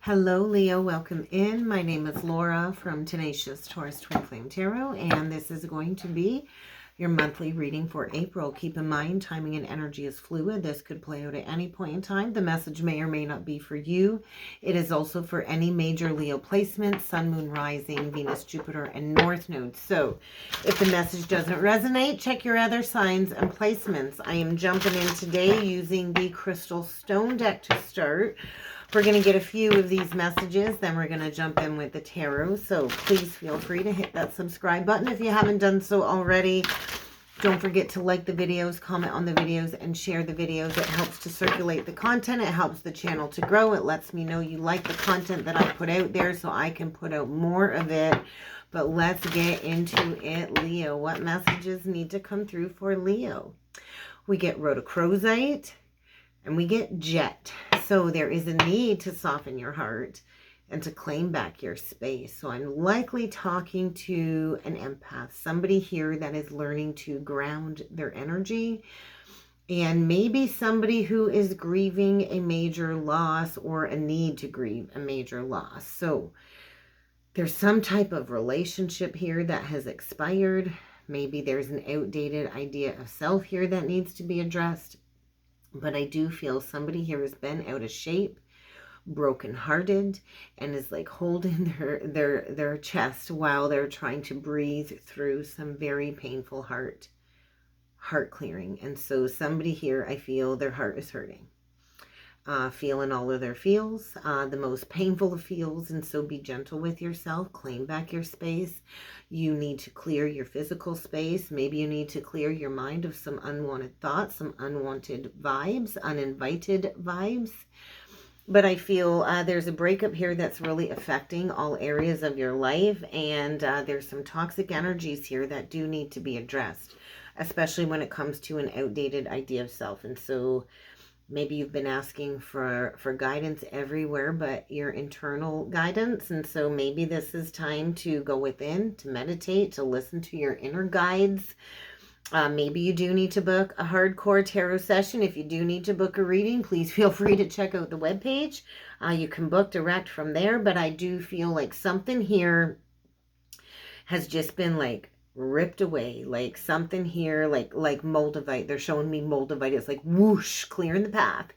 Hello, Leo. Welcome in. My name is Laura from Tenacious Taurus Twin Flame Tarot, and this is going to be your monthly reading for April. Keep in mind, timing and energy is fluid. This could play out at any point in time. The message may or may not be for you. It is also for any major Leo placement, Sun, Moon, Rising, Venus, Jupiter, and North Node. So if the message doesn't resonate, check your other signs and placements. I am jumping in today using the Crystal Stone deck to start. We're going to get a few of these messages, then we're going to jump in with the tarot. So please feel free to hit that subscribe button if you haven't done so already. Don't forget to like the videos, comment on the videos, and share the videos. It helps to circulate the content. It helps the channel to grow. It lets me know you like the content that I put out there so I can put out more of it. But let's get into it, Leo. What messages need to come through for Leo? We get rhodochrosite and we get jet. So there is a need to soften your heart and to claim back your space. So I'm likely talking to an empath, somebody here that is learning to ground their energy, and maybe somebody who is grieving a major loss or a need to grieve a major loss. So there's some type of relationship here that has expired. Maybe there's an outdated idea of self here that needs to be addressed. But I do feel somebody here has been out of shape, brokenhearted, and is like holding their chest while they're trying to breathe through some very painful heart clearing. And so somebody here, I feel their heart is hurting, feeling all of their feels, the most painful of feels. And so be gentle with yourself, claim back your space. You need to clear your physical space. Maybe you need to clear your mind of some unwanted thoughts, some unwanted vibes, uninvited vibes. But I feel there's a breakup here that's really affecting all areas of your life. And there's some toxic energies here that do need to be addressed, especially when it comes to an outdated idea of self. And so maybe you've been asking for guidance everywhere but your internal guidance. And so maybe this is time to go within, to meditate, to listen to your inner guides. Maybe you do need to book a hardcore tarot session. If you do need to book a reading, please feel free to check out the webpage. You can book direct from there. But I do feel like something here has just been like ripped away, like something here, like moldavite. They're showing me moldavite. It's like whoosh, clearing the path.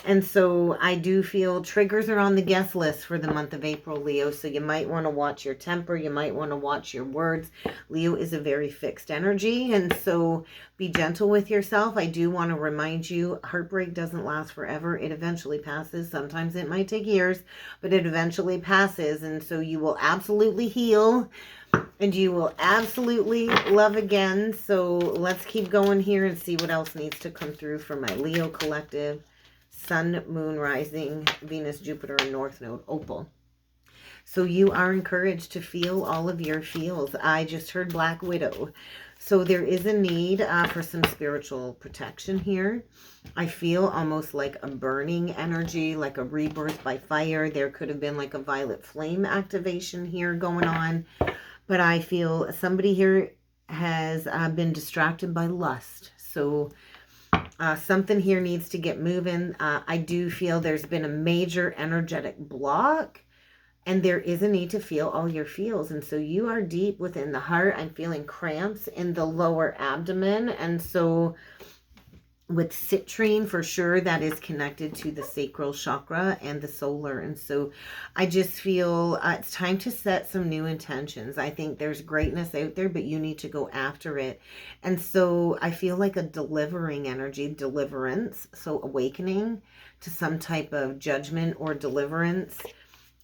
And so I do feel triggers are on the guest list for the month of April, Leo. So you might want to watch your temper. You might want to watch your words. Leo is a very fixed energy, and so be gentle with yourself. I do want to remind you, heartbreak doesn't last forever. It eventually passes. Sometimes it might take years, but it eventually passes. And so you will absolutely heal, and you will absolutely love again. So let's keep going here and see what else needs to come through for my Leo collective. Sun, Moon, Rising, Venus, Jupiter, and North Node, Opal. So you are encouraged to feel all of your feels. I just heard Black Widow. So there is a need for some spiritual protection here. I feel almost like a burning energy, like a rebirth by fire. There could have been like a violet flame activation here going on. But I feel somebody here has been distracted by lust. So something here needs to get moving. I do feel there's been a major energetic block. And there is a need to feel all your feels. And so you are deep within the heart. I'm feeling cramps in the lower abdomen. And so with citrine, for sure, that is connected to the sacral chakra and the solar. And so I just feel it's time to set some new intentions. I think there's greatness out there, but you need to go after it. And so I feel like a delivering energy, deliverance. So awakening to some type of judgment or deliverance.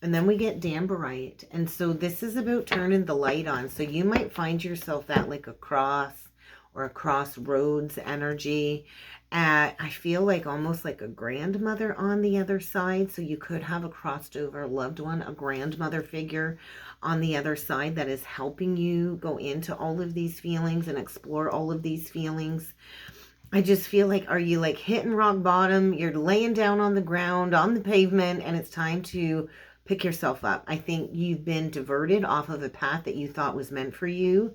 And then we get Dambarite. And so this is about turning the light on. So you might find yourself at like a cross or a crossroads energy. I feel like almost like a grandmother on the other side. So you could have a crossed over loved one, a grandmother figure on the other side that is helping you go into all of these feelings and explore all of these feelings. I just feel like, are you like hitting rock bottom? You're laying down on the ground, on the pavement, and it's time to pick yourself up. I think you've been diverted off of a path that you thought was meant for you.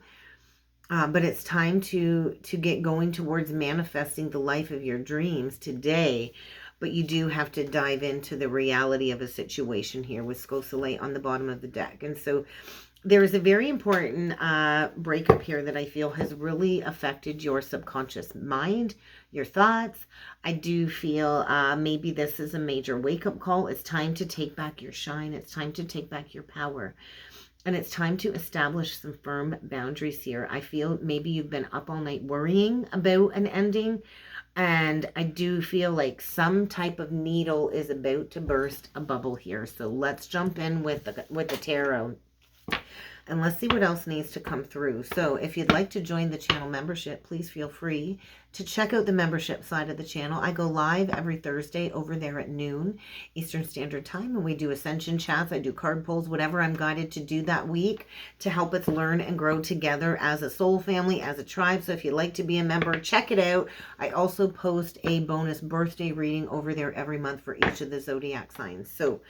But it's time to get going towards manifesting the life of your dreams today. but you do have to dive into the reality of a situation here with Skull Soleil on the bottom of the deck. And so there is a very important breakup here that I feel has really affected your subconscious mind, your thoughts. I do feel maybe this is a major wake-up call. It's time to take back your shine. It's time to take back your power. And it's time to establish some firm boundaries here. I feel maybe you've been up all night worrying about an ending. And I do feel like some type of needle is about to burst a bubble here. So let's jump in with the tarot. And let's see what else needs to come through. So if you'd like to join the channel membership, please feel free to check out the membership side of the channel. I go live every Thursday over there at noon Eastern Standard Time, and we do ascension chats. I do card pulls, whatever I'm guided to do that week to help us learn and grow together as a soul family, as a tribe. So if you'd like to be a member, check it out. I also post a bonus birthday reading over there every month for each of the zodiac signs. So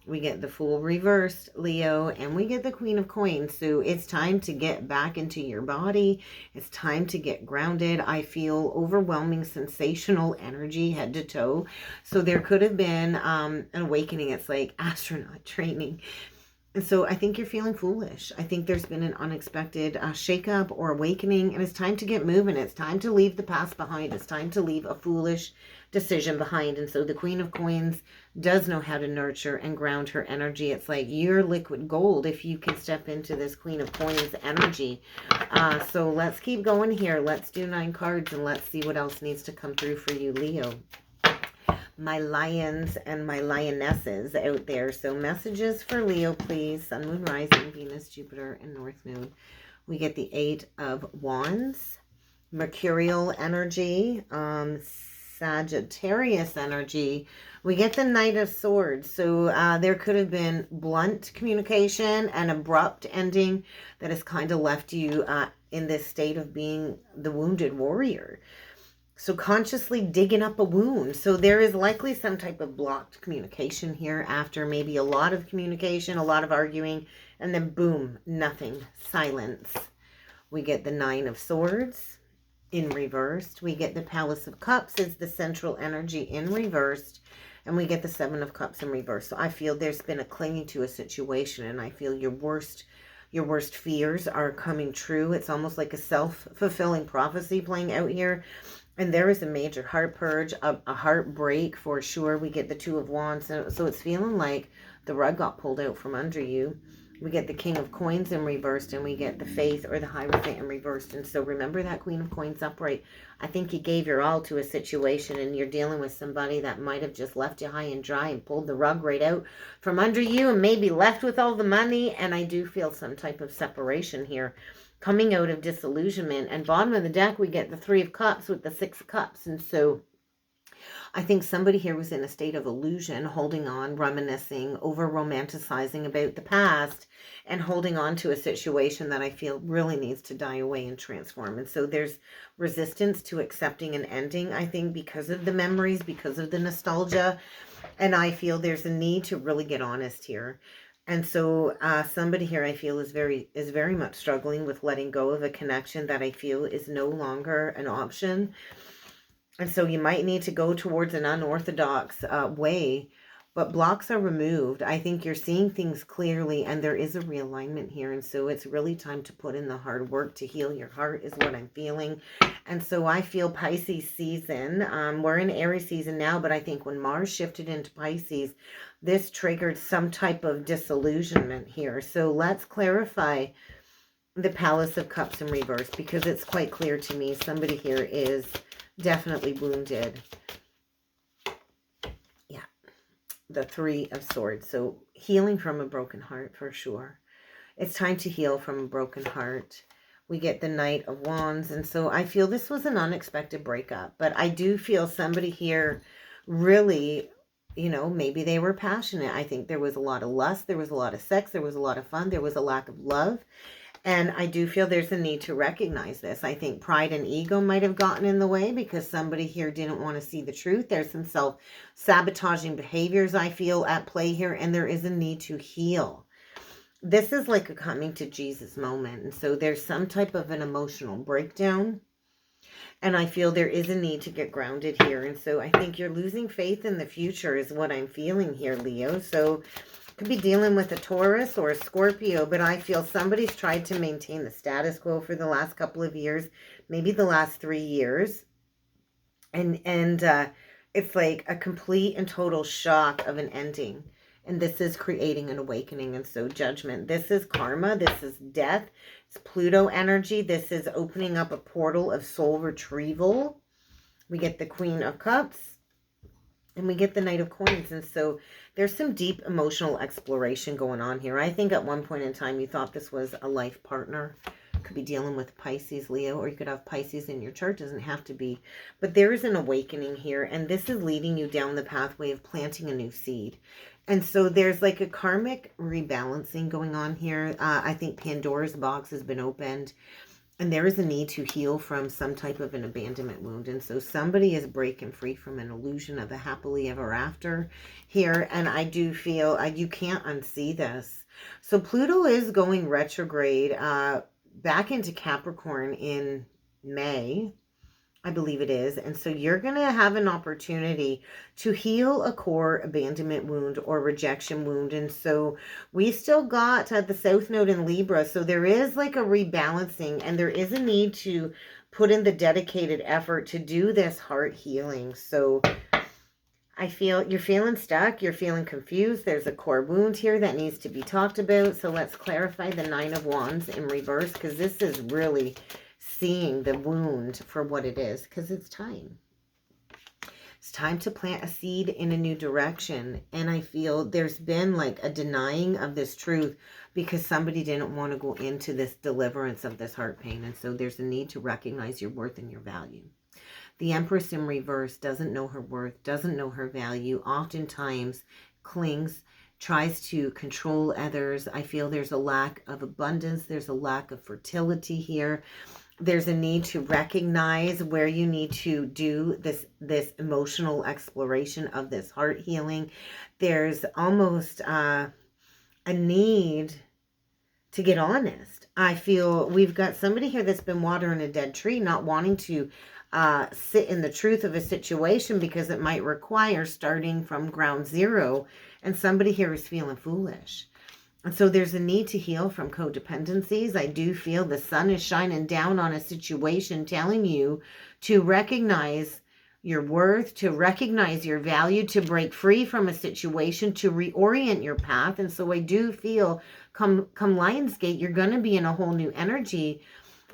we get the Fool reversed, Leo, and we get the Queen of Coins. So it's time to get back into your body. It's time to get grounded. I feel overwhelming, sensational energy head to toe. So there could have been an awakening. It's like astronaut training. And so I think you're feeling foolish. I think there's been an unexpected shakeup or awakening, and it's time to get moving. It's time to leave the past behind. It's time to leave a foolish decision behind. And so the Queen of Coins does know how to nurture and ground her energy. It's like you're liquid gold if you can step into this Queen of Coins energy. So let's keep going here. Let's do 9 cards and let's see what else needs to come through for you, Leo. My lions and my lionesses out there. So messages for Leo, please. Sun, Moon, Rising, Venus, Jupiter, and North Node. We get the 8 of Wands, Mercurial energy, Sagittarius energy. We get the Knight of Swords. So there could have been blunt communication and abrupt ending that has kind of left you in this state of being the wounded warrior. So consciously digging up a wound. So there is likely some type of blocked communication here after maybe a lot of communication, a lot of arguing, and then boom, nothing, silence. We get the 9 of Swords in reversed. We get the Palace of Cups as the central energy in reversed. And we get the 7 of Cups in reverse. So I feel there's been a clinging to a situation, and I feel your worst fears are coming true. It's almost like a self-fulfilling prophecy playing out here. And there is a major heart purge, a heartbreak for sure. We get the 2 of Wands. So it's feeling like the rug got pulled out from under you. We get the King of Coins in reversed, and we get the Faith or the Hierophant in reversed. And so remember that Queen of Coins upright. I think you gave your all to a situation, and you're dealing with somebody that might have just left you high and dry and pulled the rug right out from under you and maybe left with all the money. And I do feel some type of separation here, coming out of disillusionment. And bottom of the deck, we get the 3 of Cups with the 6 of Cups. And so I think somebody here was in a state of illusion, holding on, reminiscing, over-romanticizing about the past, and holding on to a situation that I feel really needs to die away and transform. And so there's resistance to accepting an ending, I think, because of the memories, because of the nostalgia. And I feel there's a need to really get honest here. And so somebody here I feel is very much struggling with letting go of a connection that I feel is no longer an option. And so you might need to go towards an unorthodox way, but blocks are removed. I think you're seeing things clearly, and there is a realignment here. And so it's really time to put in the hard work to heal your heart is what I'm feeling. And so I feel Pisces season. We're in Aries season now, but I think when Mars shifted into Pisces, this triggered some type of disillusionment here. So let's clarify the Palace of Cups in reverse, because it's quite clear to me somebody here is definitely wounded. Yeah. The 3 of Swords. So healing from a broken heart for sure. It's time to heal from a broken heart. We get the Knight of Wands. And so I feel this was an unexpected breakup. But I do feel somebody here really, you know, maybe they were passionate. I think there was a lot of lust. There was a lot of sex. There was a lot of fun. There was a lack of love. And I do feel there's a need to recognize this. I think pride and ego might have gotten in the way because somebody here didn't want to see the truth. There's some self-sabotaging behaviors I feel at play here, and there is a need to heal. This is like a coming to Jesus moment. And so there's some type of an emotional breakdown. And I feel there is a need to get grounded here. And so I think you're losing faith in the future is what I'm feeling here, Leo. So could be dealing with a Taurus or a Scorpio, but I feel somebody's tried to maintain the status quo for the last couple of years, maybe the last 3 years. And it's like a complete and total shock of an ending. And this is creating an awakening. And so judgment. This is karma. This is death. It's Pluto energy. This is opening up a portal of soul retrieval. We get the Queen of Cups. And we get the Knight of Coins. And so there's some deep emotional exploration going on here. I think at one point in time you thought this was a life partner. Could be dealing with Pisces, Leo, or you could have Pisces in your chart. Doesn't have to be. But there is an awakening here. And this is leading you down the pathway of planting a new seed. And so there's like a karmic rebalancing going on here. I think Pandora's box has been opened. And there is a need to heal from some type of an abandonment wound. And so somebody is breaking free from an illusion of a happily ever after here. And I do feel you can't unsee this. So Pluto is going retrograde back into Capricorn in May, I believe it is. And so you're going to have an opportunity to heal a core abandonment wound or rejection wound. And so we still got the South Node in Libra. So there is like a rebalancing, and there is a need to put in the dedicated effort to do this heart healing. So I feel you're feeling stuck. You're feeling confused. There's a core wound here that needs to be talked about. So let's clarify the Nine of Wands in reverse, because this is really seeing the wound for what it is, because it's time. It's time to plant a seed in a new direction. And I feel there's been like a denying of this truth because somebody didn't want to go into this deliverance of this heart pain. And so there's a need to recognize your worth and your value. The Empress in reverse doesn't know her worth, doesn't know her value, oftentimes clings, tries to control others. I feel there's a lack of abundance. There's a lack of fertility here. There's a need to recognize where you need to do this emotional exploration of this heart healing. There's almost a need to get honest. I feel we've got somebody here that's been watering a dead tree, not wanting to sit in the truth of a situation because it might require starting from ground zero. And somebody here is feeling foolish. And so there's a need to heal from codependencies. I do feel the sun is shining down on a situation telling you to recognize your worth, to recognize your value, to break free from a situation, to reorient your path. And so I do feel come Lionsgate, you're going to be in a whole new energy.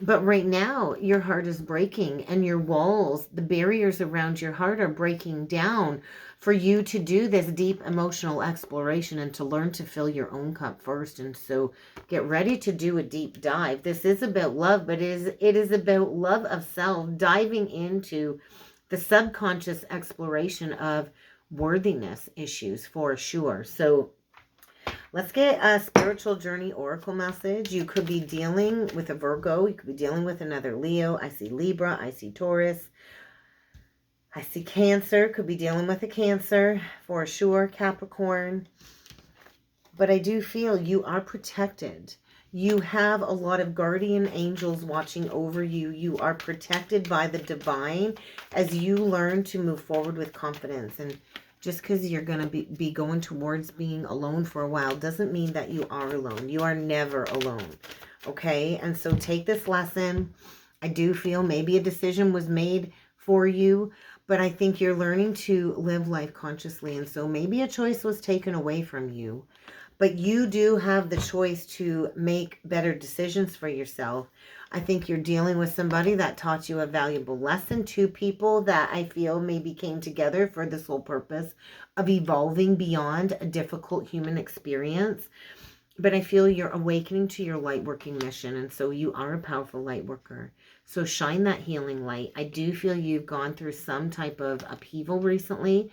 But right now, your heart is breaking and your walls, the barriers around your heart are breaking down for you to do this deep emotional exploration and to learn to fill your own cup first. And so get ready to do a deep dive. This is about love, but it is about love of self, diving into the subconscious exploration of worthiness issues for sure. So let's get a spiritual journey oracle message. You could be dealing with a Virgo. You could be dealing with another Leo. I see Libra. I see Taurus. I see Cancer. Could be dealing with a Cancer for sure. Capricorn. But I do feel you are protected. You have a lot of guardian angels watching over you. You are protected by the divine as you learn to move forward with confidence. And just because you're going to be going towards being alone for a while doesn't mean that you are alone. You are never alone. Okay? And so take this lesson. I do feel maybe a decision was made for you, but I think you're learning to live life consciously. And so maybe a choice was taken away from you, but you do have the choice to make better decisions for yourself. I think you're dealing with somebody that taught you a valuable lesson. Two people that I feel maybe came together for the sole purpose of evolving beyond a difficult human experience. But I feel you're awakening to your light working mission. And so you are a powerful light worker. So shine that healing light. I do feel you've gone through some type of upheaval recently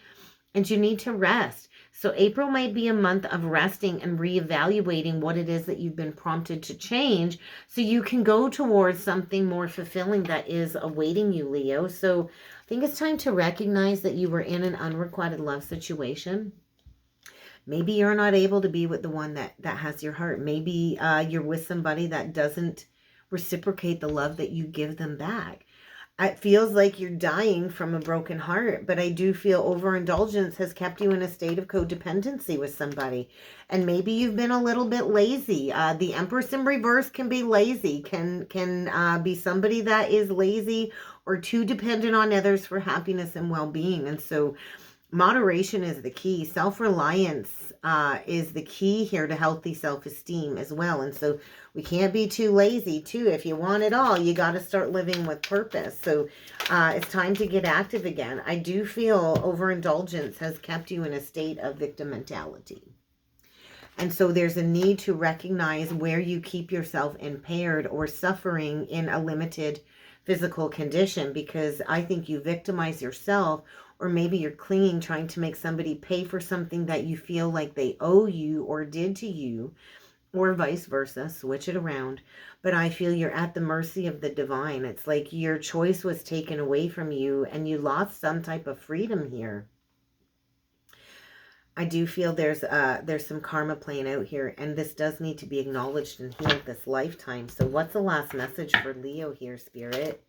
and you need to rest. So April might be a month of resting and reevaluating what it is that you've been prompted to change so you can go towards something more fulfilling that is awaiting you, Leo. So I think it's time to recognize that you were in an unrequited love situation. Maybe you're not able to be with the one that has your heart. Maybe you're with somebody that doesn't reciprocate the love that you give them back. It feels like you're dying from a broken heart, but I do feel overindulgence has kept you in a state of codependency with somebody. And maybe you've been a little bit lazy. The Empress in reverse can be lazy, can be somebody that is lazy or too dependent on others for happiness and well-being. And so moderation is the key. Self-reliance is the key here to healthy self-esteem as well. And so we can't be too lazy too. If you want it all, you got to start living with purpose. So it's time to get active again. I do feel overindulgence has kept you in a state of victim mentality. And so there's a need to recognize where you keep yourself impaired or suffering in a limited physical condition, because I think you victimize yourself, or maybe you're clinging, trying to make somebody pay for something that you feel like they owe you or did to you, or vice versa. Switch it around. But I feel you're at the mercy of the divine. It's like your choice was taken away from you and you lost some type of freedom here. I do feel there's some karma playing out here, and this does need to be acknowledged and healed this lifetime. So what's the last message for Leo here, Spirit?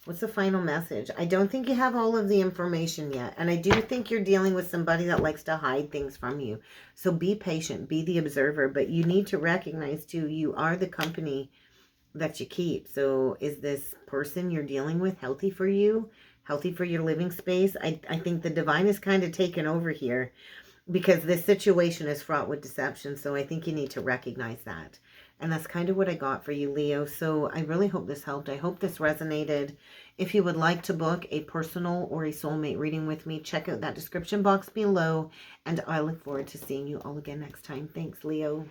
What's the final message? I don't think you have all of the information yet, and I do think you're dealing with somebody that likes to hide things from you. So be patient, be the observer, but you need to recognize too, you are the company that you keep. So is this person you're dealing with healthy for you? Healthy for your living space? I think the divine is kind of taken over here, because this situation is fraught with deception. So I think you need to recognize that. And that's kind of what I got for you, Leo. So I really hope this helped. I hope this resonated. If you would like to book a personal or a soulmate reading with me, check out that description box below. And I look forward to seeing you all again next time. Thanks, Leo.